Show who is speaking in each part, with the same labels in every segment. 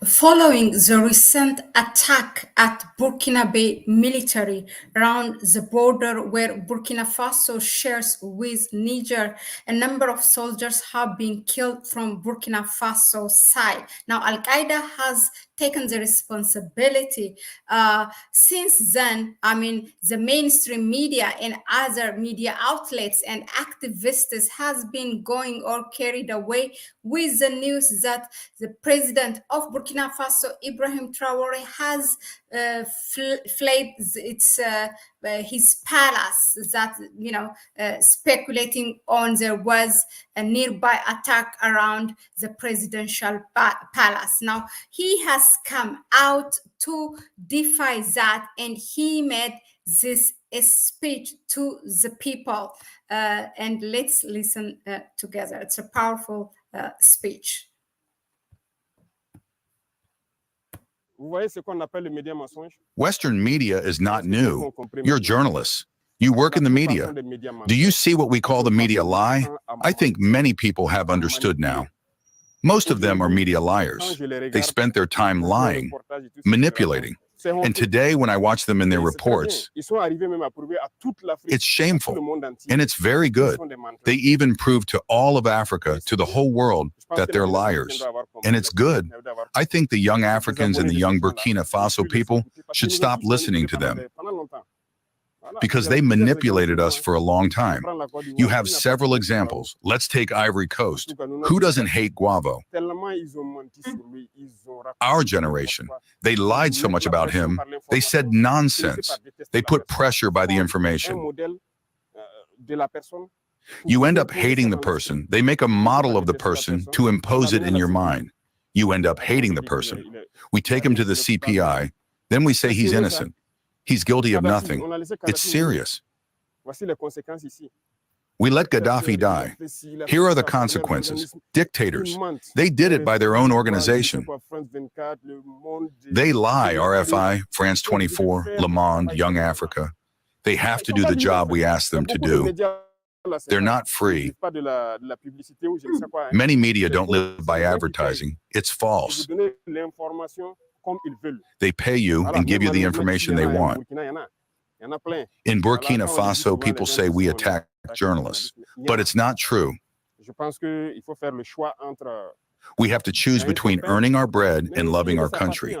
Speaker 1: Following the recent attack at Burkina Bay military around the border where Burkina Faso shares with Niger, a number of soldiers have been killed from Burkina Faso side. Now, Al Qaeda has taken the responsibility. Since then, I mean, the mainstream media and other media outlets and activists has been going or carried away with the news that the president of Burkina Faso, Ibrahim Traore, has fled his palace. That speculating on there was a nearby attack around the presidential palace. Now he has come out to defy that, and he made this speech to the people. And let's listen together. It's a powerful speech.
Speaker 2: Western media is not new. You're journalists. You work in the media. Do you see what we call the media lie? I think many people have understood now. Most of them are media liars. They spent their time lying, manipulating. And today, when I watch them in their reports, it's shameful, and it's very good. They even prove to all of Africa, to the whole world, that they're liars. And it's good. I think the young Africans and the young Burkina Faso people should stop listening to them, because they manipulated us for a long time. You have several examples. Let's take Ivory Coast. Who doesn't hate Guavo? Our generation. They lied so much about him. They said nonsense. They put pressure by the information. You end up hating the person. They make a model of the person to impose it in your mind. You end up hating the person. We take him to the CPI. Then we say he's innocent. He's guilty of nothing. It's serious. We let Gaddafi die. Here are the consequences. Dictators. They did it by their own organization. They lie, RFI, France 24, Le Monde, Young Africa. They have to do the job we ask them to do. They're not free. Many media don't live by advertising. It's false. They pay you and give you the information they want. In Burkina Faso, people say we attack journalists, but it's not true. We have to choose between earning our bread and loving our country.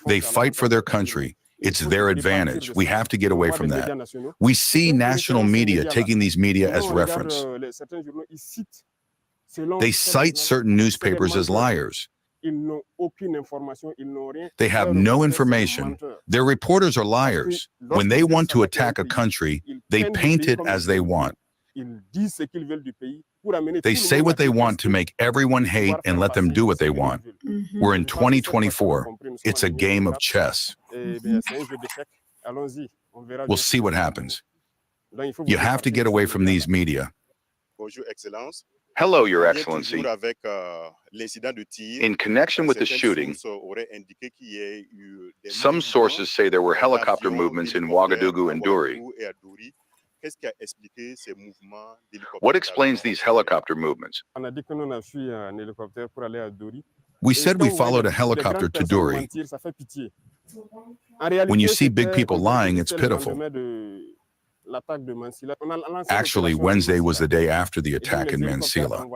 Speaker 2: They fight for their country. It's their advantage. We have to get away from that. We see national media taking these media as reference. They cite certain newspapers as liars. They have no information. Their reporters are liars. When they want to attack a country, they paint it as they want. They say what they want to make everyone hate and let them do what they want. We're in 2024. It's a game of chess. We'll see what happens. You have to get away from these media. Hello, Your Excellency. In connection with the shooting, some sources say there were helicopter movements in Ouagadougou and Duri. What explains these helicopter movements? We said we followed a helicopter to Duri. When you see big people lying, it's pitiful. Actually, Wednesday was the day after the attack in Mansilla.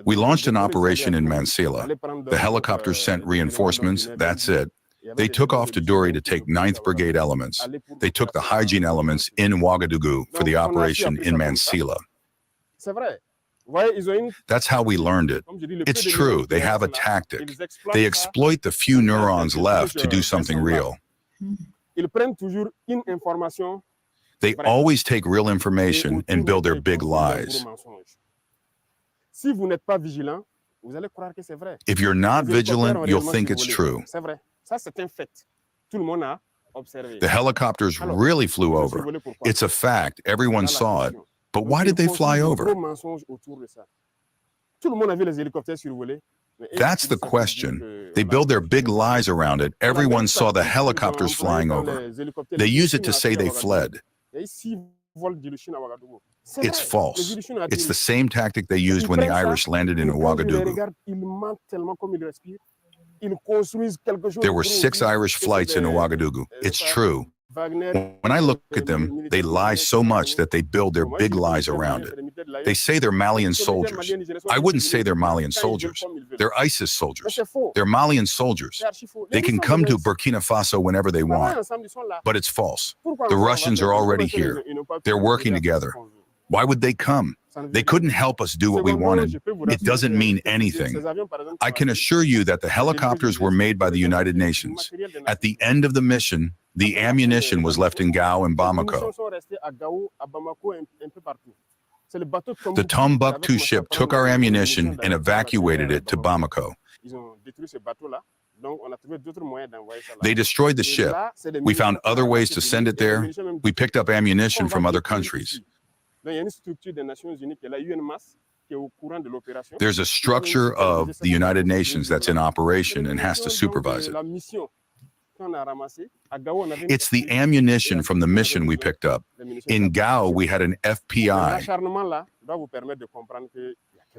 Speaker 2: We launched an operation in Mansilla. The helicopters sent reinforcements, that's it. They took off to Duri to take 9th Brigade elements. They took the hygiene elements in Ouagadougou for the operation in Mansilla. That's how we learned it. It's true, they have a tactic. They exploit the few neurons left to do something real. They always take real information and build their big lies. If you're not vigilant, you'll think it's true. The helicopters really flew over. It's a fact. Everyone saw it. But why did they fly over? That's the question. They build their big lies around it. Everyone saw the helicopters flying over. They use it to say they fled. It's false. It's the same tactic they used when the Irish landed in Ouagadougou. There were 6 Irish flights in Ouagadougou. It's true. When I look at them, they lie so much that they build their big lies around it. They say they're Malian soldiers. I wouldn't say they're Malian soldiers. They're ISIS soldiers. They're Malian soldiers. They can come to Burkina Faso whenever they want. But it's false. The Russians are already here. They're working together. Why would they come? They couldn't help us do what we wanted. It doesn't mean anything. I can assure you that the helicopters were made by the United Nations. At the end of the mission, the ammunition was left in Gao and Bamako. The Tombouctou ship took our ammunition and evacuated it to Bamako. They destroyed the ship. We found other ways to send it there. We picked up ammunition from other countries. There's a structure of the United Nations that's in operation and has to supervise it. It's the ammunition from the mission we picked up. In Gao, we had an FPI.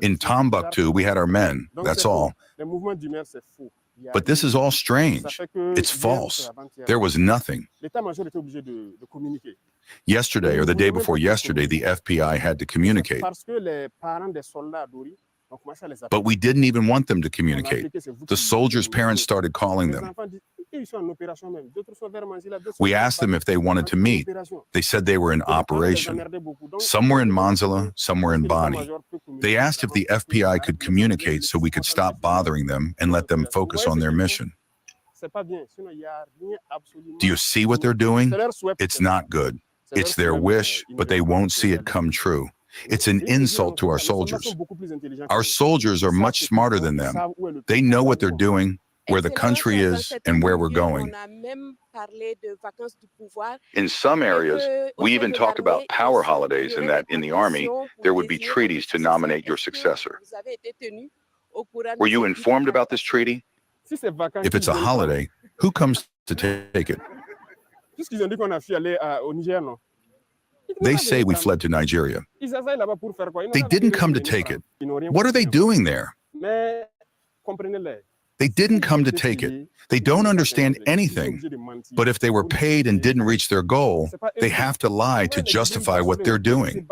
Speaker 2: In Tombouctou, we had our men. That's all. But this is all strange. It's false. There was nothing. Yesterday, or the day before yesterday, the FPI had to communicate. But we didn't even want them to communicate. The soldiers' parents started calling them. We asked them if they wanted to meet. They said they were in operation. Some were in Manzala, some were in Bani. They asked if the FPI could communicate so we could stop bothering them and let them focus on their mission. Do you see what they're doing? It's not good. It's their wish, but they won't see it come true. It's an insult to our soldiers. Our soldiers are much smarter than them. They know what they're doing, where the country is, and where we're going. In some areas, we even talked about power holidays and that in the army, there would be treaties to nominate your successor. Were you informed about this treaty? If it's a holiday, who comes to take it? They say we fled to Nigeria. They didn't come to take it. What are they doing there? They didn't come to take it. They don't understand anything. But if they were paid and didn't reach their goal, they have to lie to justify what they're doing.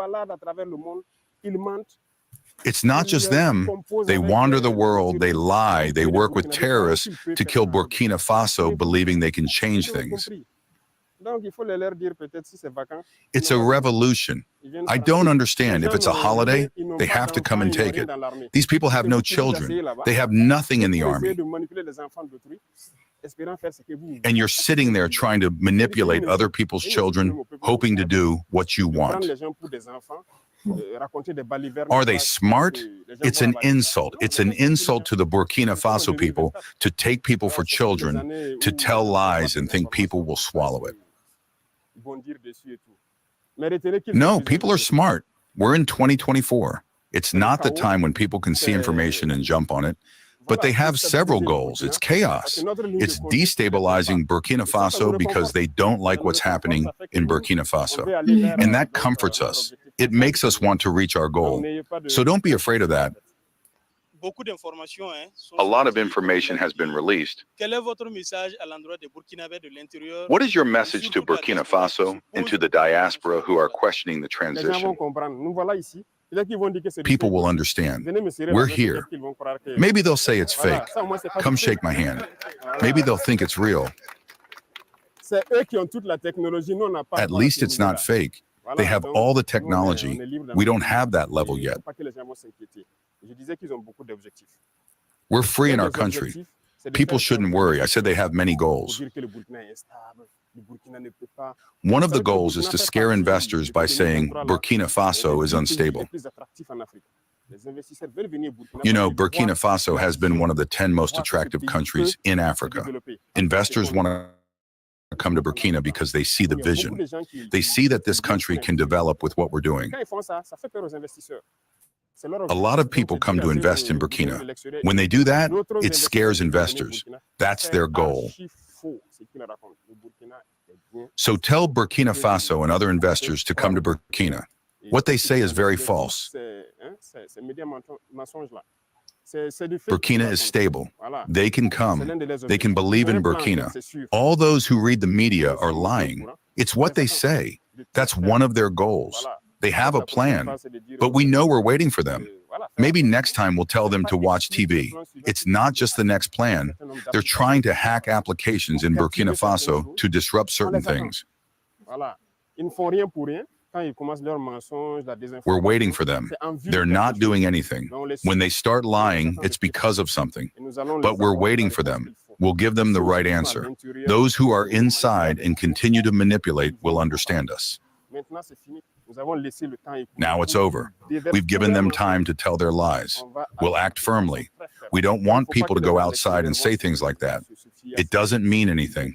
Speaker 2: It's not just them. They wander the world, they lie, they work with terrorists to kill Burkina Faso, believing they can change things. It's a revolution. I don't understand. If it's a holiday, they have to come and take it. These people have no children. They have nothing in the army. And you're sitting there trying to manipulate other people's children, hoping to do what you want. Are they smart? It's an insult. It's an insult to the Burkina Faso people to take people for children, to tell lies and think people will swallow it. No, people are smart. We're in 2024. It's not the time when people can see information and jump on it, but they have several goals. It's chaos. It's destabilizing Burkina Faso because they don't like what's happening in Burkina Faso. And that comforts us. It makes us want to reach our goal. So don't be afraid of that. A lot of information has been released. What is your message to Burkina Faso and to the diaspora who are questioning the transition? People will understand. We're here. Maybe they'll say it's fake. Come shake my hand. Maybe they'll think it's real. At least it's not fake. They have all the technology. We don't have that level yet. We're free in our country. People shouldn't worry. I said they have many goals. One of the goals is to scare investors by saying Burkina Faso is unstable. You know, Burkina Faso has been one of the 10 most attractive countries in Africa. Investors want to come to Burkina because they see the vision. They see that this country can develop with what we're doing. A lot of people come to invest in Burkina. When they do that, it scares investors. That's their goal. So tell Burkina Faso and other investors to come to Burkina. What they say is very false. Burkina is stable. They can come. They can believe in Burkina. All those who read the media are lying. It's what they say. That's one of their goals. They have a plan, but we know we're waiting for them. Maybe next time we'll tell them to watch TV. It's not just the next plan. They're trying to hack applications in Burkina Faso to disrupt certain things. We're waiting for them. They're not doing anything. When they start lying, it's because of something. But we're waiting for them. We'll give them the right answer. Those who are inside and continue to manipulate will understand us. Now it's over. We've given them time to tell their lies. We'll act firmly. We don't want people to go outside and say things like that. It doesn't mean anything.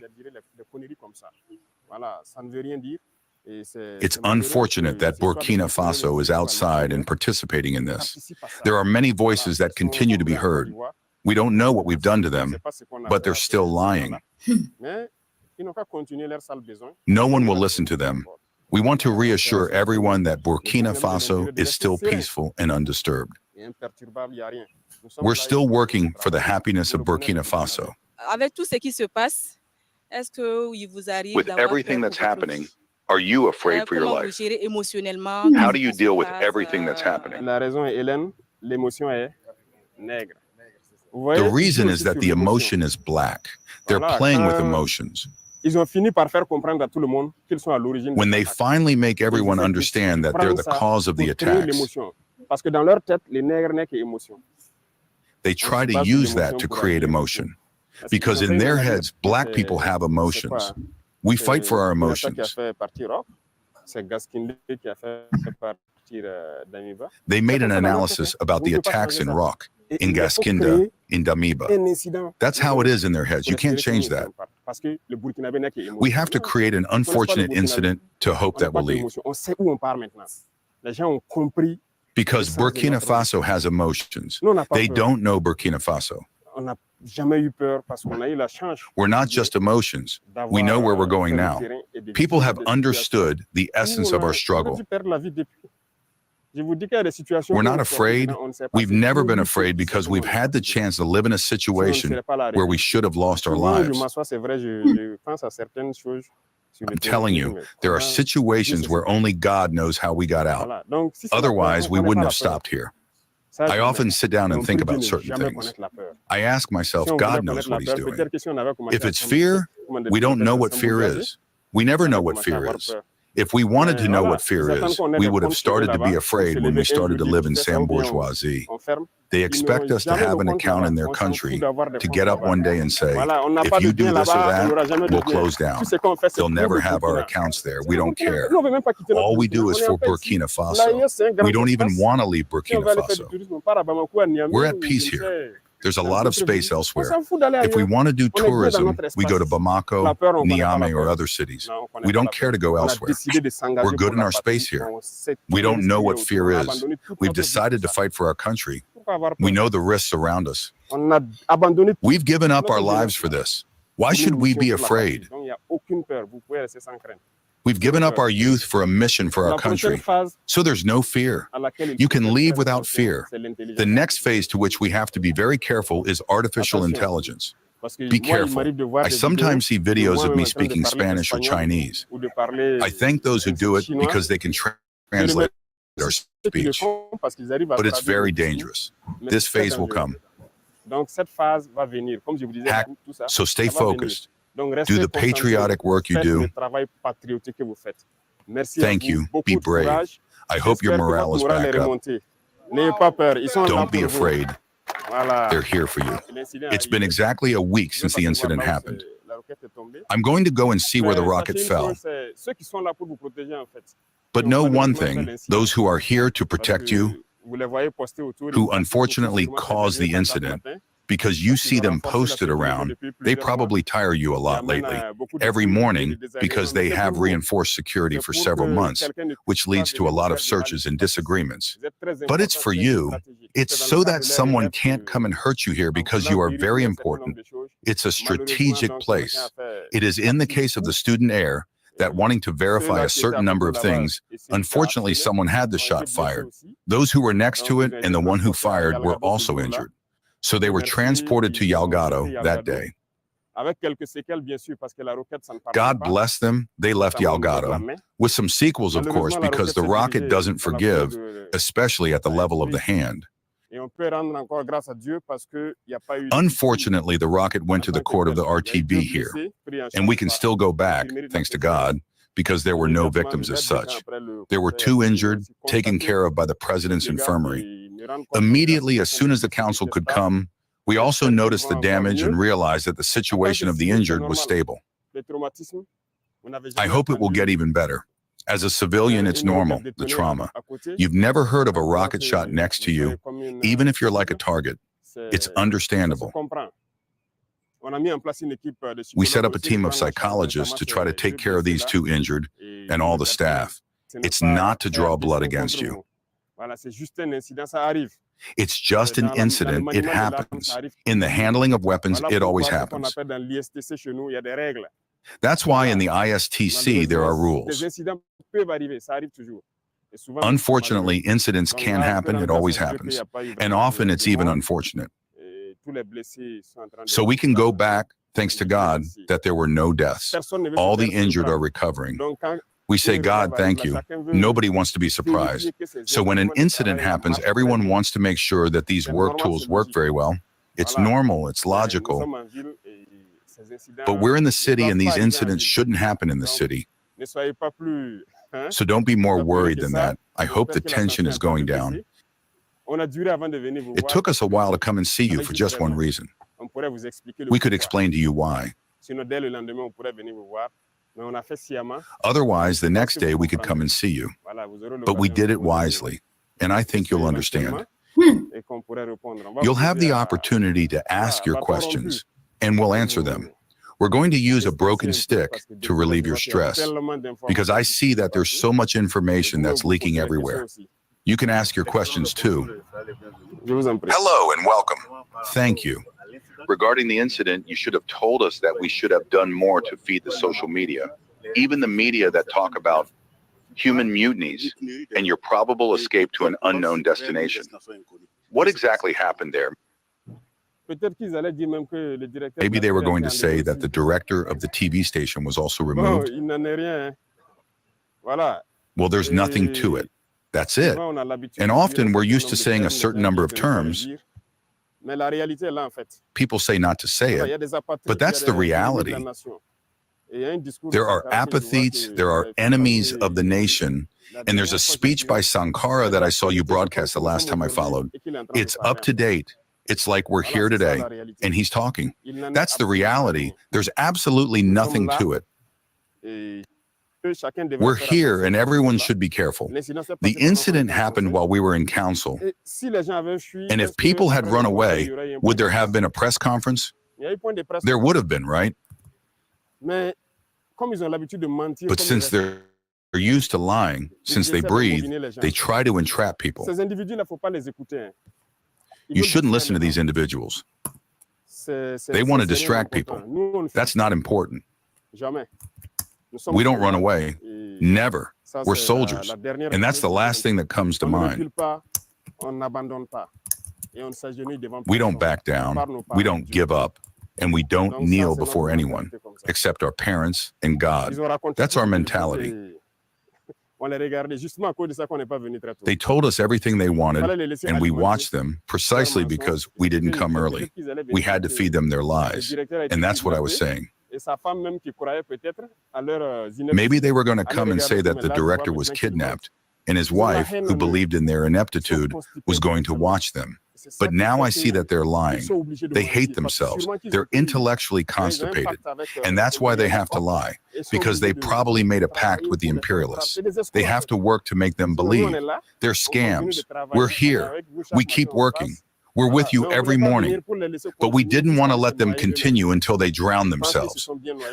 Speaker 2: It's unfortunate that Burkina Faso is outside and participating in this. There are many voices that continue to be heard. We don't know what we've done to them, but they're still lying. No one will listen to them. We want to reassure everyone that Burkina Faso is still peaceful and undisturbed. We're still working for the happiness of Burkina Faso. With everything that's happening, are you afraid for your life? How do you deal with everything that's happening? The reason is that the emotion is black. They're playing with emotions. When they finally make everyone understand that they're the cause of the attacks, they try to use that to create emotion. Because in their heads, black people have emotions. We fight for our emotions. They made an analysis about the attacks in Rock, in Gaskinda, in Damiba. That's how it is in their heads. You can't change that. We have to create an unfortunate incident to hope that will leave. Because Burkina Faso has emotions. They don't know Burkina Faso. We're not just emotions. We know where we're going now. People have understood the essence of our struggle. We're not afraid. We've never been afraid because we've had the chance to live in a situation where we should have lost our lives. I'm telling you, there are situations where only God knows how we got out. Otherwise, we wouldn't have stopped here. I often sit down and think about certain things. I ask myself, God knows what he's doing. If it's fear, we don't know what fear is. We never know what fear is. If we wanted to know what fear is, we would have started to be afraid when we started to live in Sam bourgeoisie. They expect us to have an account in their country, to get up one day and say, if you do this or that, we'll close down. They'll never have our accounts there. We don't care. All we do is for Burkina Faso. We don't even want to leave Burkina Faso. We're at peace here. There's a lot of space elsewhere. If we want to do tourism, we go to Bamako, Niamey, or other cities. We don't care to go elsewhere. We're good in our space here. We don't know what fear is. We've decided to fight for our country. We know the risks around us. We've given up our lives for this. Why should we be afraid? We've given up our youth for a mission for our country, so there's no fear. You can leave without fear. The next phase to which we have to be very careful is artificial intelligence. Be careful. I sometimes see videos of me speaking Spanish or Chinese. I thank those who do it because they can translate our speech. But it's very dangerous. This phase will come. Hack, so stay focused. Do the patriotic work you do. Thank you. Be brave. I hope your morale is back up. Don't be afraid. They're here for you. It's been exactly a week since the incident happened. I'm going to go and see where the rocket fell. But know one thing, those who are here to protect you, who unfortunately caused the incident, because you see them posted around, they probably tire you a lot lately. Every morning, because they have reinforced security for several months, which leads to a lot of searches and disagreements. But it's for you. It's so that someone can't come and hurt you here because you are very important. It's a strategic place. It is in the case of the student heir that wanting to verify a certain number of things, unfortunately someone had the shot fired. Those who were next to it and the one who fired were also injured. So they were transported to Yalgado that day. God bless them, they left Yalgado, with some sequels of course, because the rocket doesn't forgive, especially at the level of the hand. Unfortunately, the rocket went to the court of the RTB here, and we can still go back, thanks to God, because there were no victims as such. There were 2 injured, taken care of by the president's infirmary. Immediately, as soon as the council could come, we also noticed the damage and realized that the situation of the injured was stable. I hope it will get even better. As a civilian, it's normal, the trauma. You've never heard of a rocket shot next to you, even if you're like a target. It's understandable. We set up a team of psychologists to try to take care of these 2 injured and all the staff. It's not to draw blood against you. It's just an incident, it happens. In the handling of weapons, it always happens. That's why in the ISTC there are rules. Unfortunately, incidents can happen, it always happens. And often it's even unfortunate. So we can go back, thanks to God, that there were no deaths. All the injured are recovering. We say, God, thank you. Nobody wants to be surprised. So when an incident happens, everyone wants to make sure that these work tools work very well. It's normal, it's logical. But we're in the city and these incidents shouldn't happen in the city. So don't be more worried than that. I hope the tension is going down. It took us a while to come and see you for just one reason. We could explain to you why. Otherwise, the next day we could come and see you. But we did it wisely, and I think you'll understand. You'll have the opportunity to ask your questions, and we'll answer them. We're going to use a broken stick to relieve your stress, because I see that there's so much information that's leaking everywhere. You can ask your questions too. Hello and welcome. Thank you. Regarding the incident, you should have told us that we should have done more to feed the social media, even the media that talk about human mutinies and your probable escape to an unknown destination. What exactly happened there? Maybe they were going to say that the director of the TV station was also removed. Well, there's nothing to it. That's it. And often we're used to saying a certain number of terms. People say not to say it, but that's the reality. There are apathetes, there are enemies of the nation, and there's a speech by Sankara that I saw you broadcast the last time I followed. It's up to date. It's like we're here today, and he's talking. That's the reality. There's absolutely nothing to it. We're here, and everyone should be careful. The incident happened while we were in council. And if people had run away, would there have been a press conference? There would have been, right? But since they're used to lying, since they breathe, they try to entrap people. You shouldn't listen to these individuals. They want to distract people. That's not important. We don't run away. Never. We're soldiers. And that's the last thing that comes to mind. We don't back down. We don't give up. And we don't kneel before anyone, except our parents and God. That's our mentality. They told us everything they wanted, and we watched them precisely because we didn't come early. We had to feed them their lies. And that's what I was saying. Maybe they were going to come and say that the director was kidnapped, and his wife, who believed in their ineptitude, was going to watch them. But now I see that they're lying. They hate themselves. They're intellectually constipated. And that's why they have to lie, because they probably made a pact with the imperialists. They have to work to make them believe. They're scams. We're here. We keep working. We're with you every morning. But we didn't want to let them continue until they drown themselves.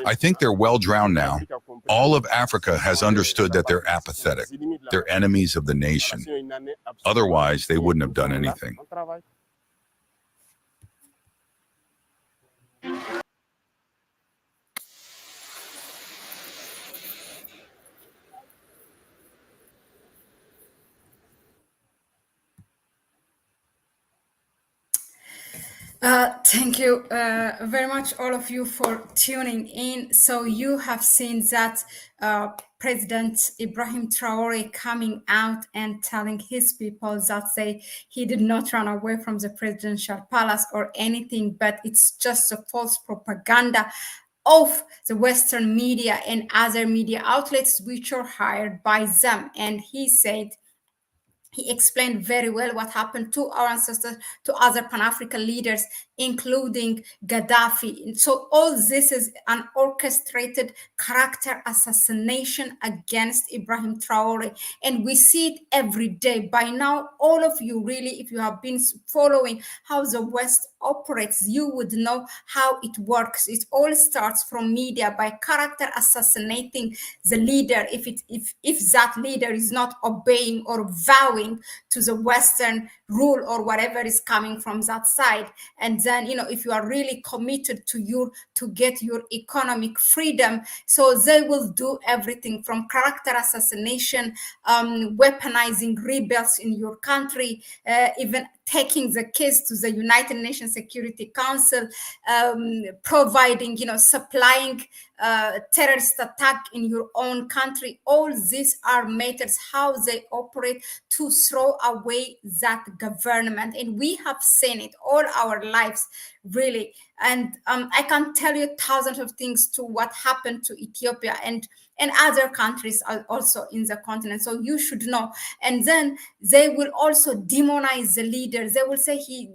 Speaker 2: I think they're well drowned now. All of Africa has understood that they're apathetic. They're enemies of the nation. Otherwise, they wouldn't have done anything.
Speaker 1: Thank you very much, all of you, for tuning in. So you have seen that President Ibrahim Traore coming out and telling his people that he did not run away from the presidential palace or anything, but it's just a false propaganda of the Western media and other media outlets which are hired by them. And he explained very well what happened to our ancestors, to other Pan-African leaders, including Gaddafi. So all this is an orchestrated character assassination against Ibrahim Traore. And we see it every day. By now, all of you really, if you have been following how the West operates, you would know how it works. It all starts from media by character assassinating the leader if that leader is not obeying or vowing to the Western rule or whatever is coming from that side. And then, if you are really committed to get your economic freedom, so they will do everything from character assassination, weaponizing rebels in your country, even taking the case to the United Nations Security Council, providing, supplying terrorist attack in your own country. All these are methods how they operate to throw away that government. And we have seen it all our lives, really. And I can tell you thousands of things to what happened to Ethiopia and other countries also in the continent. So you should know. And then they will also demonize the leaders. They will say he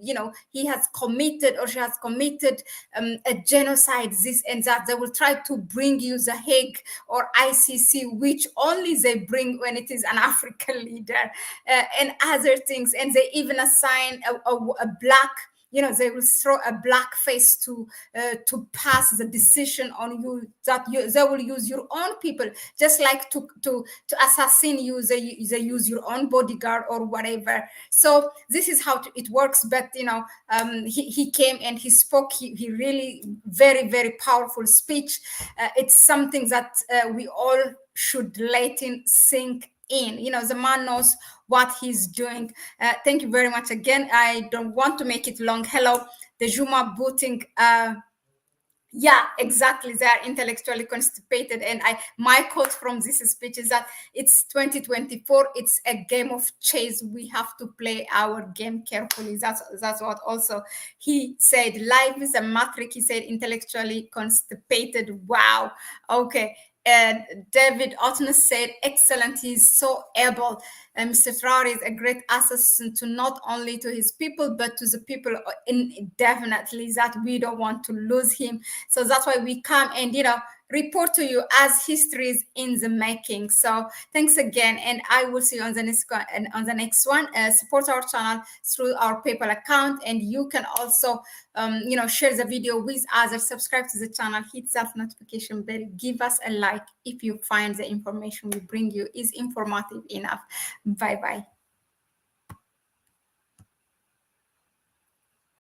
Speaker 1: has committed or she has committed a genocide, this and that. They will try to bring you the Hague or ICC, which only they bring when it is an African leader, and other things. And they even assign a black, they will throw a black face to pass the decision on you, that they will use your own people, just like to assassin you. They use your own bodyguard or whatever. So this is how it works. But he came and he spoke. He really very, very powerful speech. It's something that we all should let in sink in. The man knows what he's doing. Thank you very much again. I don't want to make it long. Hello, the Juma booting. Yeah, exactly. They are intellectually constipated. And my quote from this speech is that it's 2024. It's a game of chess. We have to play our game carefully. That's what also he said. Life is a matrix. He said intellectually constipated. Wow. Okay. And David Otton said, excellent. He's so able. Mr. Traore is a great assassin to not only to his people, but to the people indefinitely, that we don't want to lose him. So that's why we come and, report to you as history is in the making. So thanks again. And I will see you on the next one. Support our channel through our PayPal account. And you can also, share the video with others, subscribe to the channel, hit that notification bell, give us a like if you find the information we bring you is informative enough. Bye-bye.